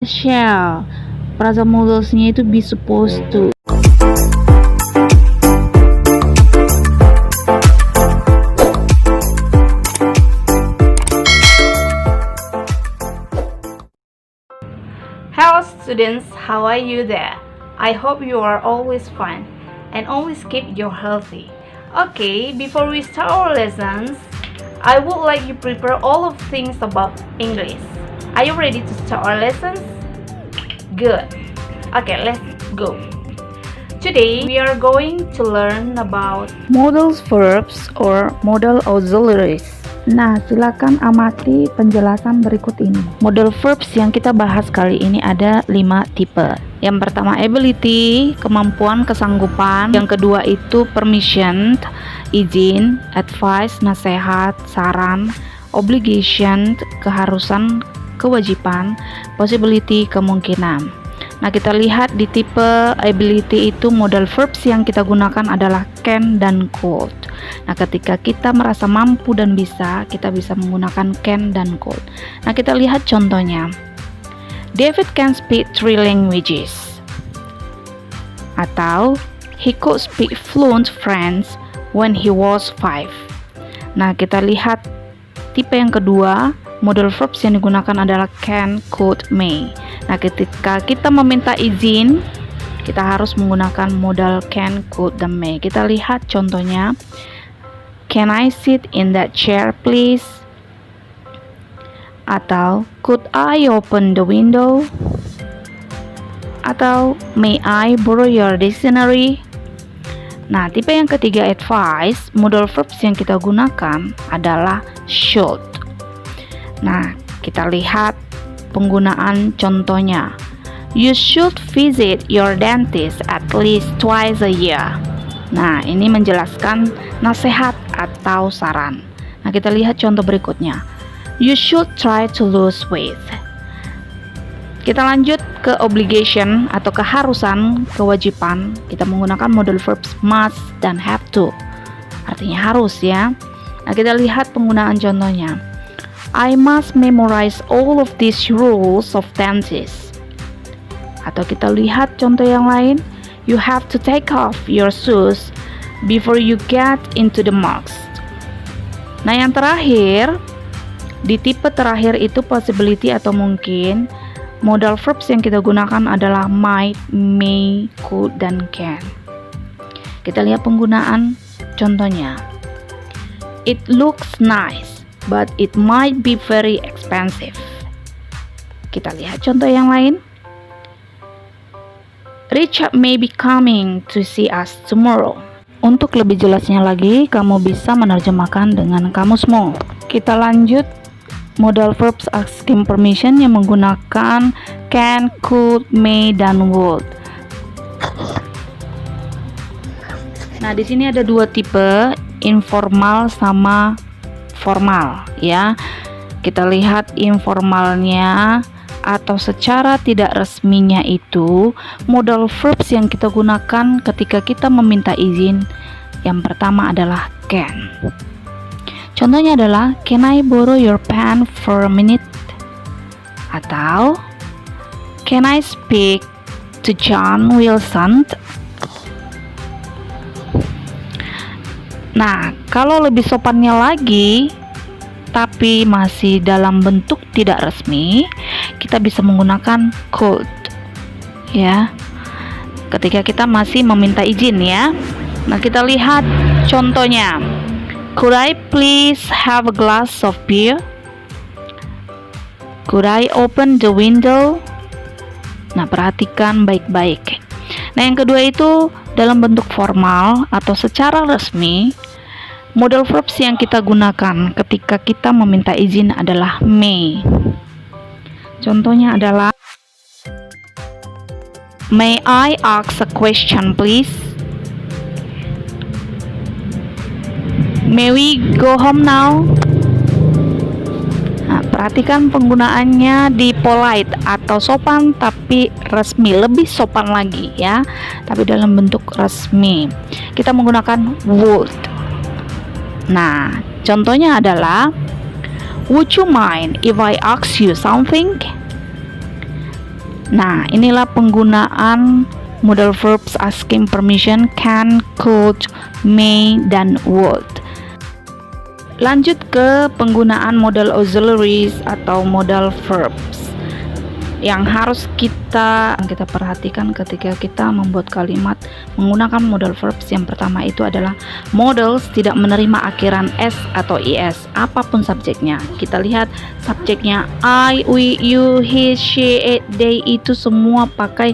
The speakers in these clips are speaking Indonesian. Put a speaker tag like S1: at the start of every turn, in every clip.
S1: Shall. Present modelsnya itu be supposed to.
S2: Hello students, how are you there? I hope you are always fine and always keep you healthy. Okay, before we start our lessons, I would like you prepare all of things about English. Are you ready to start our lessons? Good. Okay, let's go. Today we are going to learn about
S1: Modal verbs or modal auxiliaries. Nah, silakan amati penjelasan berikut ini. Modal verbs yang kita bahas kali ini ada 5 tipe. Yang pertama ability, kemampuan, kesanggupan. Yang kedua itu permission, izin, advice, nasihat, saran, obligation, keharusan, kewajiban, possibility, kemungkinan. Nah, kita lihat di tipe ability itu modal verbs yang kita gunakan adalah can dan could. Nah, ketika kita merasa mampu dan bisa, kita bisa menggunakan can dan could. Nah, kita lihat contohnya. David can speak 3 languages. Atau he could speak fluent French when he was 5. Nah, kita lihat tipe yang kedua, modal verbs yang digunakan adalah can, could, may. Nah, ketika kita meminta izin, kita harus menggunakan modal can, could, dan may. Kita lihat contohnya. Can I sit in that chair, please? Atau could I open the window? Atau may I borrow your dictionary? Nah, tipe yang ketiga advice, modal verbs yang kita gunakan adalah should. Nah, kita lihat penggunaan contohnya. You should visit your dentist at least twice a year. Nah, ini menjelaskan nasihat atau saran. Nah, kita lihat contoh berikutnya. You should try to lose weight. Kita lanjut ke obligation atau keharusan, kewajiban. Kita menggunakan modal verbs must dan have to. Artinya harus ya. Nah, kita lihat penggunaan contohnya. I must memorize all of these rules of dentist. Atau kita lihat contoh yang lain. You have to take off your shoes before you get into the mosque. Nah, yang terakhir, di tipe terakhir itu possibility atau mungkin. Modal verbs yang kita gunakan adalah might, may, could, dan can. Kita lihat penggunaan contohnya. It looks nice, but it might be very expensive. Kita lihat contoh yang lain. Richard may be coming to see us tomorrow. Untuk lebih jelasnya lagi, kamu bisa menerjemahkan dengan kamusmu. Kita lanjut modal verbs asking permission yang menggunakan can, could, may, dan would. Nah, di sini ada 2 tipe, informal sama formal ya. Kita lihat informalnya atau secara tidak resminya itu modal verbs yang kita gunakan ketika kita meminta izin. Yang pertama adalah can. Contohnya adalah can I borrow your pen for a minute? Atau can I speak to John Wilson? Nah, kalau lebih sopannya lagi tapi masih dalam bentuk tidak resmi, kita bisa menggunakan could ya, ketika kita masih meminta izin ya. Nah, kita lihat contohnya. Could I please have a glass of beer? Could I open the window? Nah, perhatikan baik-baik. Nah, yang kedua itu dalam bentuk formal atau secara resmi. Modal verbs yang kita gunakan ketika kita meminta izin adalah may. Contohnya adalah may I ask a question please? May we go home now? Nah, perhatikan penggunaannya di polite atau sopan tapi resmi, lebih sopan lagi ya, tapi dalam bentuk resmi. Kita menggunakan would. Nah, contohnya adalah would you mind if I ask you something? Nah, inilah penggunaan modal verbs asking permission, can, could, may, dan would. Lanjut ke penggunaan modal auxiliaries atau modal verbs yang harus kita perhatikan ketika kita membuat kalimat menggunakan modal verbs. Yang pertama itu adalah modals tidak menerima akhiran s atau is apapun subjeknya. Kita lihat subjeknya I, we, you, he, she, it, they, itu semua pakai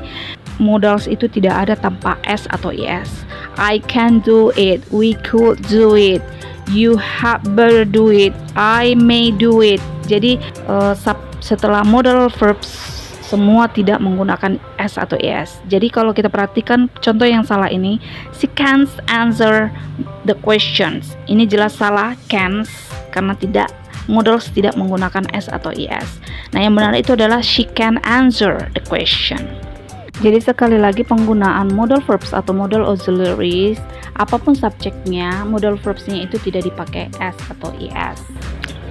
S1: modals itu tidak ada tanpa s atau is. I can do it, we could do it, you had better do it, I may do it. Jadi setelah modal verbs semua tidak menggunakan s atau is. Jadi kalau kita perhatikan contoh yang salah ini, she can't answer the questions. Ini jelas salah, can't, karena modals tidak menggunakan s atau is. Nah, yang benar itu adalah she can answer the question. Jadi sekali lagi penggunaan modal verbs atau modal auxiliaries, apapun subjeknya, modal verbsnya itu tidak dipakai s atau is.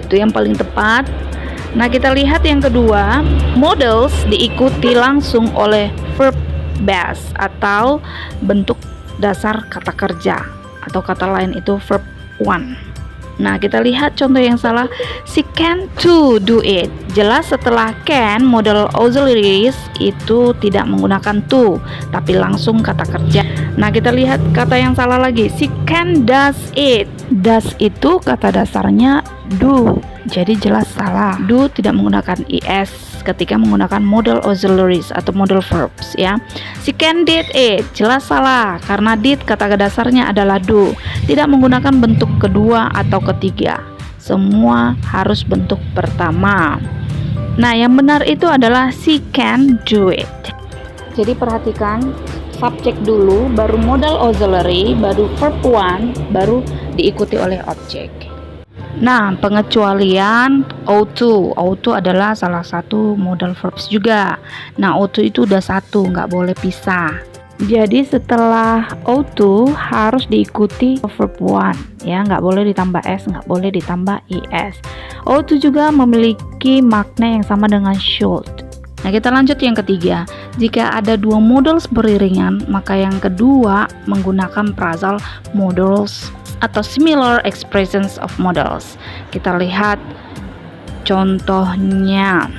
S1: Itu yang paling tepat. Nah, kita lihat yang kedua, modals diikuti langsung oleh verb base atau bentuk dasar kata kerja, atau kata lain itu verb one. Nah, kita lihat contoh yang salah, she can to do it. Jelas setelah can, modal auxiliaries itu tidak menggunakan to, tapi langsung kata kerja. Nah, kita lihat kata yang salah lagi, she can does it. Does itu kata dasarnya do, jadi jelas salah. Do tidak menggunakan is ketika menggunakan modal auxiliaries atau modal verbs ya. She can did it, jelas salah karena did kata dasarnya adalah do, tidak menggunakan bentuk kedua atau ketiga. Semua harus bentuk pertama. Nah, yang benar itu adalah she can do it. Jadi perhatikan, subjek dulu, baru modal auxiliary, baru verb one, baru diikuti oleh objek. Nah, pengecualian ought to adalah salah satu modal verbs juga. Nah, ought to itu udah satu, nggak boleh pisah. Jadi setelah ought to harus diikuti verb one ya, nggak boleh ditambah s, nggak boleh ditambah is. Ought to juga memiliki makna yang sama dengan should. Nah, kita lanjut yang ketiga. Jika ada dua modals beriringan, maka yang kedua menggunakan phrasal modals atau similar expressions of modals. Kita lihat contohnya.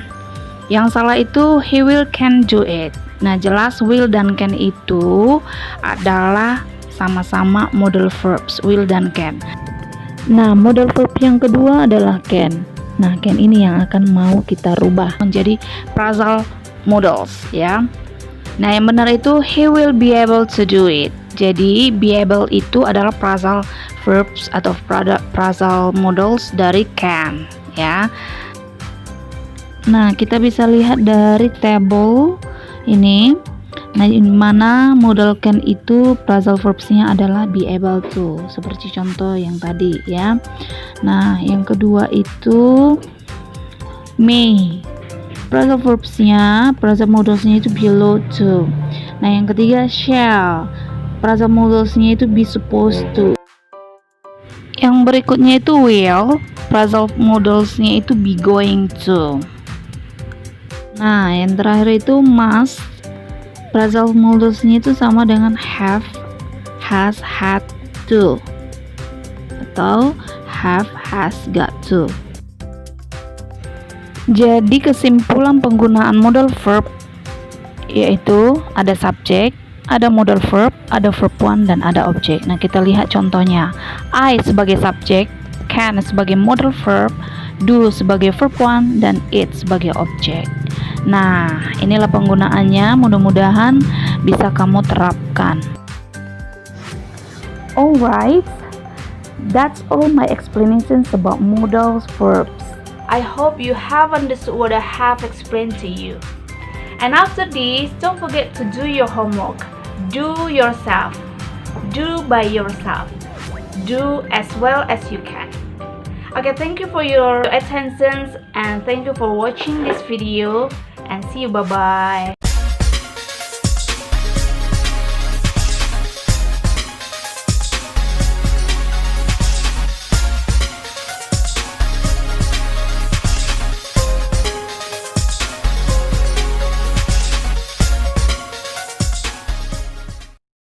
S1: Yang salah itu he will can do it. Nah, jelas will dan can itu adalah sama-sama modal verbs, will dan can. Nah, modal verb yang kedua adalah can. Nah, can ini yang akan mau kita rubah menjadi phrasal modals ya. Nah, yang benar itu he will be able to do it. Jadi be able itu adalah phrasal verbs atau phrasal modals dari can ya. Nah, kita bisa lihat dari table ini. Nah, di mana modal can itu phrasal verbsnya adalah be able to, seperti contoh yang tadi ya. Nah, yang kedua itu may, phrasal verbsnya, phrasal modalsnya itu below to. Nah, yang ketiga shall, phrasal modalsnya itu be supposed to. Yang berikutnya itu will, phrasal modalsnya itu be going to. Nah, yang terakhir itu must, phrasal modalsnya itu sama dengan have, has, had to, atau have, has, got to. Jadi kesimpulan penggunaan modal verb yaitu ada subjek, ada modal verb, ada verb one, dan ada objek. Nah, kita lihat contohnya. I sebagai subjek, can sebagai modal verb, do sebagai verb one, dan it sebagai objek. Nah, inilah penggunaannya, mudah-mudahan bisa kamu terapkan. Alright, that's all my explanations about modal verbs.
S2: I hope you have understood what I have explained to you. And after this, don't forget to do your homework. Do yourself. Do by yourself. Do as well as you can. Okay, thank you for your attention and thank you for watching this video and see you. Bye bye.